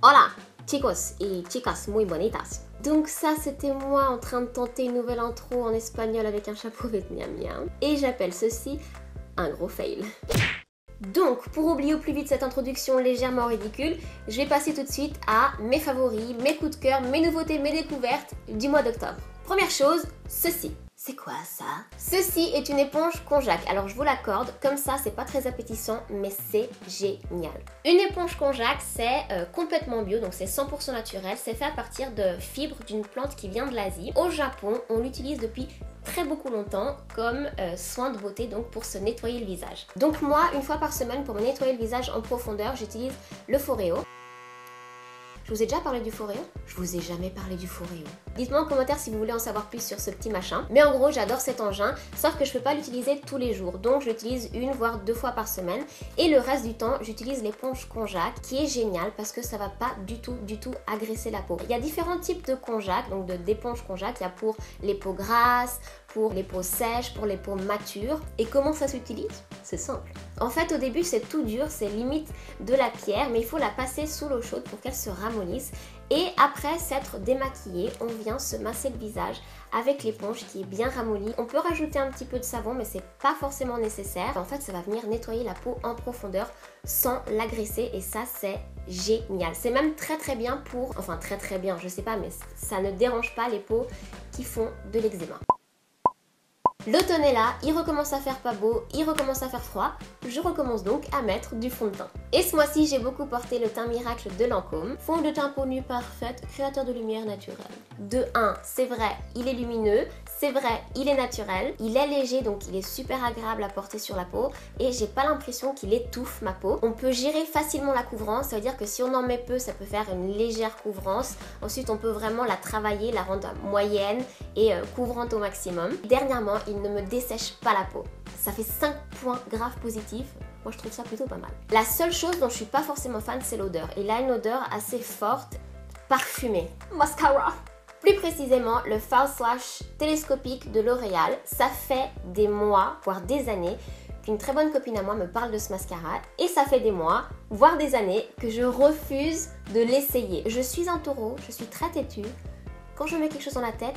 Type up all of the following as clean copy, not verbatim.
Hola, chicos y chicas muy bonitas. Donc ça, c'était moi en train de tenter une nouvelle intro en espagnol avec un chapeau vietnamien. Et j'appelle ceci un gros fail. Donc, pour oublier au plus vite cette introduction légèrement ridicule, je vais passer tout de suite à mes favoris, mes coups de cœur, mes nouveautés, mes découvertes du mois d'octobre. Première chose, ceci. C'est quoi ça? Ceci est une éponge Konjac. Alors je vous l'accorde, comme ça c'est pas très appétissant, mais c'est génial. Une éponge Konjac, c'est complètement bio, donc c'est 100% naturel. C'est fait à partir de fibres d'une plante qui vient de l'Asie. Au Japon, on l'utilise depuis très beaucoup longtemps comme soin de beauté, donc pour se nettoyer le visage. Donc moi, une fois par semaine, pour me nettoyer le visage en profondeur, j'utilise le Foreo. Je vous ai déjà parlé du Foreo? Je vous ai jamais parlé du Foreo. Dites-moi en commentaire si vous voulez en savoir plus sur ce petit machin. Mais en gros, j'adore cet engin, sauf que je peux pas l'utiliser tous les jours. Donc je l'utilise une voire 2 fois par semaine. Et le reste du temps, j'utilise l'éponge Konjac, qui est géniale parce que ça va pas du tout agresser la peau. Il y a différents types de Konjac, donc d'éponge Konjac. Il y a pour les peaux grasses, pour les peaux sèches, pour les peaux matures. Et comment ça s'utilise? C'est simple. En fait, au début, c'est tout dur, c'est limite de la pierre, mais il faut la passer sous l'eau chaude pour qu'elle se ramollisse. Et après s'être démaquillé, on vient se masser le visage avec l'éponge qui est bien ramollie. On peut rajouter un petit peu de savon, mais c'est pas forcément nécessaire. En fait, ça va venir nettoyer la peau en profondeur sans l'agresser et ça, c'est génial. C'est même très bien pour... Enfin, très bien, je sais pas, mais ça ne dérange pas les peaux qui font de l'eczéma. L'automne est là, il recommence à faire pas beau, il recommence à faire froid, je recommence donc à mettre du fond de teint. Et ce mois-ci, j'ai beaucoup porté le teint miracle de Lancôme, fond de teint peau nue parfaite, créateur de lumière naturelle. De 1, c'est vrai, il est lumineux, c'est vrai, il est naturel, il est léger donc il est super agréable à porter sur la peau et j'ai pas l'impression qu'il étouffe ma peau. On peut gérer facilement la couvrance, ça veut dire que si on en met peu, ça peut faire une légère couvrance. Ensuite, on peut vraiment la travailler, la rendre moyenne et couvrante au maximum. Dernièrement, il ne me dessèche pas la peau. Ça fait 5 points graves positifs. Moi, je trouve ça plutôt pas mal. La seule chose dont je suis pas forcément fan, c'est l'odeur. Il a une odeur assez forte, parfumée. Mascara. Plus précisément, le False Lash télescopique de L'Oréal. Ça fait des mois, voire des années, qu'une très bonne copine à moi me parle de ce mascara. Et ça fait des mois, voire des années, que je refuse de l'essayer. Je suis un taureau, je suis très têtue. Quand je mets quelque chose dans la tête,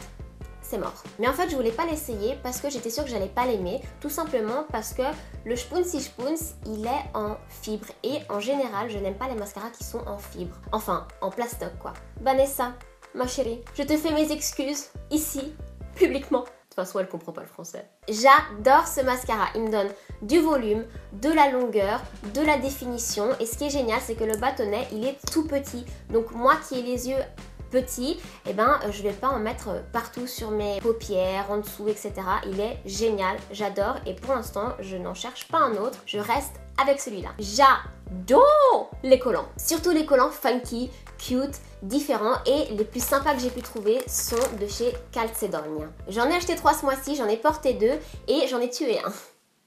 c'est mort. Mais en fait, je voulais pas l'essayer parce que j'étais sûre que j'allais pas l'aimer. Tout simplement parce que le Spuncy Spoons, il est en fibre. Et en général, je n'aime pas les mascaras qui sont en fibre. Enfin, en plastoc quoi. Vanessa, ma chérie, je te fais mes excuses, ici, publiquement. De toute façon, elle comprend pas le français. J'adore ce mascara. Il me donne du volume, de la longueur, de la définition. Et ce qui est génial, c'est que le bâtonnet, il est tout petit. Donc moi qui ai les yeux petit, eh ben je vais pas en mettre partout sur mes paupières, en dessous, etc. Il est génial, j'adore et pour l'instant je n'en cherche pas un autre, je reste avec celui-là. J'adore les collants, surtout les collants funky, cute, différents et les plus sympas que j'ai pu trouver sont de chez Calzedonia. J'en ai acheté 3 ce mois-ci, j'en ai porté 2 et j'en ai tué un.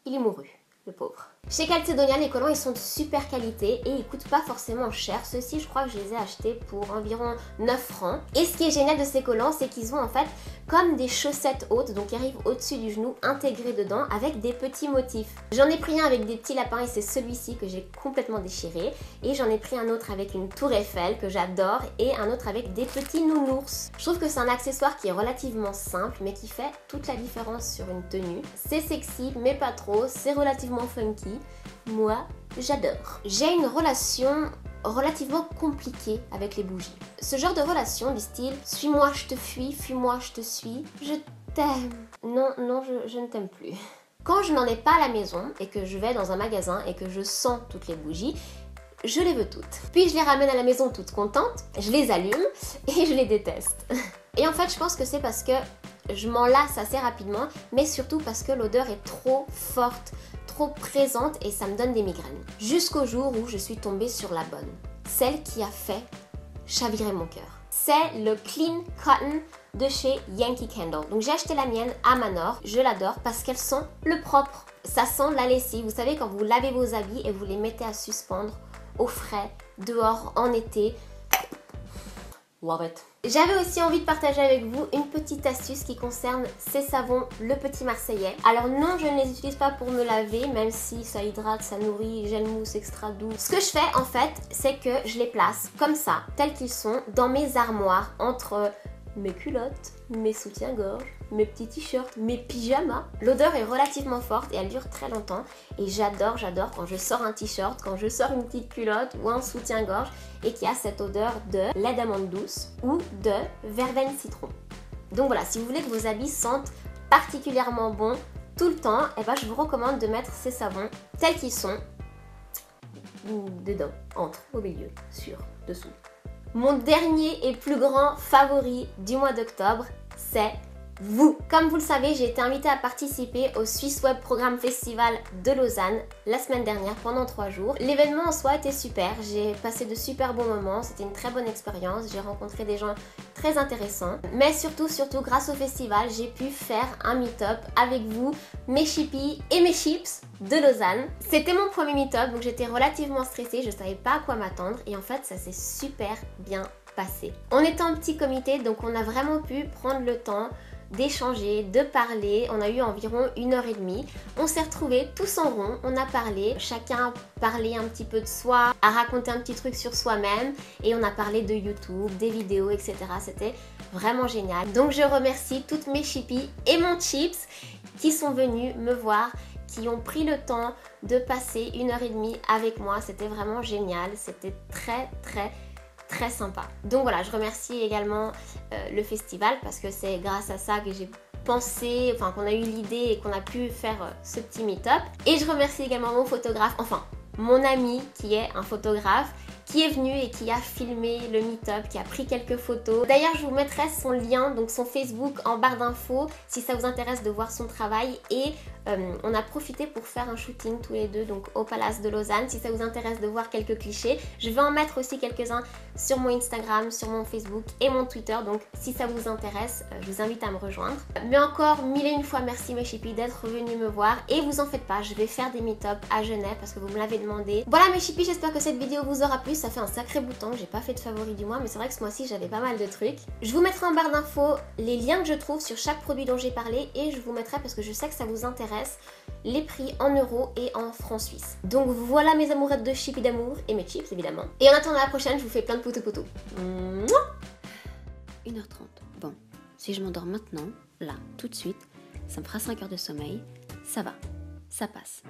Il est mouru, le pauvre. Chez Calzedonia, les collants ils sont de super qualité et ils coûtent pas forcément cher. Ceux-ci, je crois que je les ai achetés pour environ 9 francs. Et ce qui est génial de ces collants, c'est qu'ils ont en fait comme des chaussettes hautes, donc ils arrivent au-dessus du genou, intégrés dedans avec des petits motifs. J'en ai pris un avec des petits lapins et c'est celui-ci que j'ai complètement déchiré. Et j'en ai pris un autre avec une tour Eiffel que j'adore et un autre avec des petits nounours. Je trouve que c'est un accessoire qui est relativement simple mais qui fait toute la différence sur une tenue. C'est sexy mais pas trop, c'est relativement funky. Moi, j'adore. J'ai une relation relativement compliquée avec les bougies. Ce genre de relation du style « suis-moi, je te fuis, fuis-moi, je te suis, je t'aime ». Non, je ne t'aime plus. Quand je n'en ai pas à la maison et que je vais dans un magasin et que je sens toutes les bougies, je les veux toutes. Puis je les ramène à la maison toutes contentes, je les allume et je les déteste. Et en fait, je pense que c'est parce que je m'en lasse assez rapidement, mais surtout parce que l'odeur est trop forte, trop présente et ça me donne des migraines. Jusqu'au jour où je suis tombée sur la bonne. Celle qui a fait chavirer mon cœur. C'est le Clean Cotton de chez Yankee Candle. Donc j'ai acheté la mienne à Manor. Je l'adore parce qu'elle sent le propre. Ça sent la lessive. Vous savez quand vous lavez vos habits et vous les mettez à suspendre au frais, dehors, en été. love it. J'avais aussi envie de partager avec vous une petite astuce qui concerne ces savons Le Petit Marseillais. Alors non, je ne les utilise pas pour me laver, même si ça hydrate, ça nourrit, gel mousse extra doux. Ce que je fais en fait, c'est que je les place comme ça, tels qu'ils sont, dans mes armoires, entre mes culottes, mes soutiens-gorge, mes petits t-shirts, mes pyjamas. L'odeur est relativement forte et elle dure très longtemps. Et j'adore quand je sors un t-shirt, quand je sors une petite culotte ou un soutien-gorge et qu'il y a cette odeur de lait d'amande douce ou de verveine citron. Donc voilà, si vous voulez que vos habits sentent particulièrement bon tout le temps, eh ben je vous recommande de mettre ces savons tels qu'ils sont, dedans, entre, au milieu, sur, dessous. Mon dernier et plus grand favori du mois d'octobre, c'est vous. Comme vous le savez, j'ai été invitée à participer au Swiss Web Programme Festival de Lausanne la semaine dernière pendant 3 jours. L'événement en soi était super, j'ai passé de super bons moments, c'était une très bonne expérience, j'ai rencontré des gens très intéressants. Mais surtout, grâce au festival, j'ai pu faire un meet-up avec vous, mes chippies et mes chips de Lausanne. C'était mon premier meet-up, donc j'étais relativement stressée, je savais pas à quoi m'attendre et en fait ça s'est super bien passé. On était en petit comité, donc on a vraiment pu prendre le temps d'échanger, de parler. On a eu environ 1h30. On s'est retrouvés tous en rond, on a parlé, chacun parlait un petit peu de soi, a raconté un petit truc sur soi-même et on a parlé de YouTube, des vidéos, etc. C'était vraiment génial. Donc je remercie toutes mes chippies et mon chips qui sont venus me voir, qui ont pris le temps de passer 1h30 avec moi. C'était vraiment génial, c'était très sympa. Donc voilà, je remercie également le festival parce que c'est grâce à ça que j'ai pensé, enfin qu'on a eu l'idée et qu'on a pu faire ce petit meet-up. Et je remercie également mon photographe, enfin mon ami qui est un photographe, qui est venu et qui a filmé le meet-up, qui a pris quelques photos. D'ailleurs, je vous mettrai son lien, donc son Facebook en barre d'infos si ça vous intéresse de voir son travail. Et on a profité pour faire un shooting tous les deux, donc au Palace de Lausanne. Si ça vous intéresse de voir quelques clichés, je vais en mettre aussi quelques-uns sur mon Instagram, sur mon Facebook et mon Twitter. Donc si ça vous intéresse, je vous invite à me rejoindre. Mais encore 1001 fois merci mes chippies d'être venus me voir. Et vous en faites pas, je vais faire des meet-up à Genève parce que vous me l'avez demandé. Voilà mes chippies, j'espère que cette vidéo vous aura plu. Ça fait un sacré bout de temps que j'ai pas fait de favori du mois, mais c'est vrai que ce mois-ci j'avais pas mal de trucs. Je vous mettrai en barre d'infos les liens que je trouve sur chaque produit dont j'ai parlé et je vous mettrai, parce que je sais que ça vous intéresse, les prix en euros et en francs suisses. Donc voilà mes amourettes de chips et d'amour, et mes chips évidemment. Et en attendant la prochaine, je vous fais plein de poutous. 1h30. Bon, si je m'endors maintenant, là, tout de suite, ça me fera 5 heures de sommeil, ça va, ça passe.